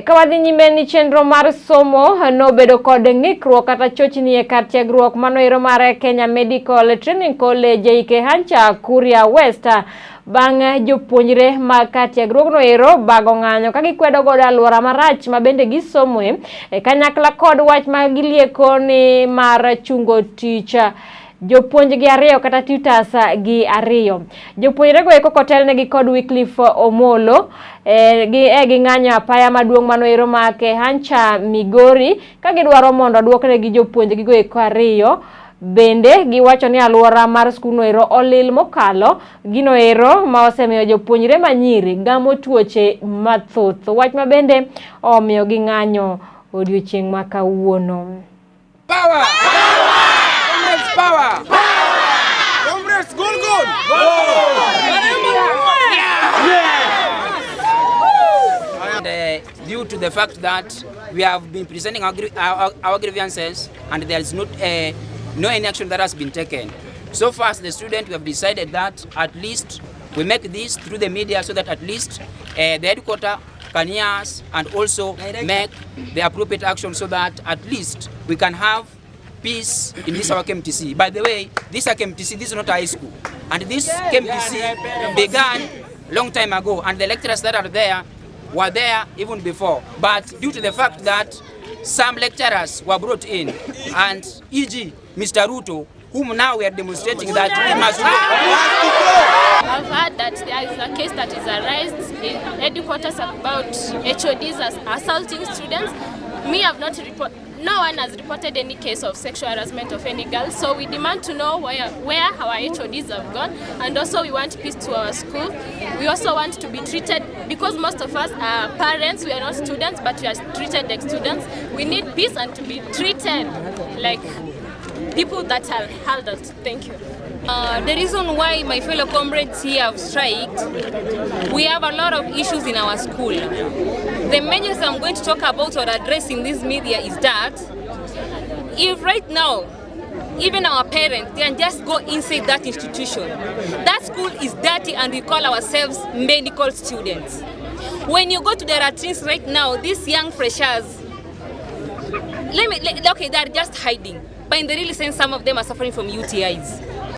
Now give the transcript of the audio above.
Kawadhi nyime ni chenro mar somo nobedo kod ng'ikruok kata chochni e kar tiegruok manoero mar Kenya Medical Training College Kmtc Kuria West bang' jopuonjre ma kar tiegruok noero bago ng'anyo ka gikwedo godo alwora marach ma bende gisomoe kanyakla kod wach ma gilieko ni mar chungo tich jopuonj gi ariyo kata tutors gi ariyo. Jopuonjre go eko kotelnegi kod Wycliffe Omolo gi ng'anyo apaya maduong' manoero ma Kmtc Migori ka gidwaro mondo duoknegi jopuonj gi go eko ariyo. Bende giwacho ni alwora mar skul noero olil mokalo ginoero ma osemiyo jopuonjre manyiri gamo tuoche mathoth, wach ma bende omiyo gi ng'anyo odiochieng' ma kawuono. Power! Power! Comrades, goal! And due to the fact that we have been presenting our grievances and there is no any action that has been taken. So far as the student, we have decided that at least we make this through the media so that at least the headquarter can hear us and also make the appropriate action so that at least we can have peace in this our Kmtc. By the way, this Kmtc, this is not a high school. And this Kmtc began long time ago and the lecturers that are there were there even before. But due to the fact that some lecturers were brought in and e.g. Mr. Ruto, whom now we are demonstrating that he must go. I've heard that there is a case that is arised in headquarters about HODs assaulting students. No one has reported any case of sexual harassment of any girl, so we demand to know where our HODs have gone, and also we want peace to our school. We also want to be treated, because most of us are parents, we are not students, but we are treated like students. We need peace and to be treated like people that are adults. Thank you. The reason why my fellow comrades here have striked, we have a lot of issues in our school. The measures I'm going to talk about or address in this media is that if right now, even our parents, they can just go inside that institution. That school is dirty and we call ourselves medical students. When you go to the latrines right now, these young freshers, okay, they're just hiding. But in the real sense, some of them are suffering from UTIs.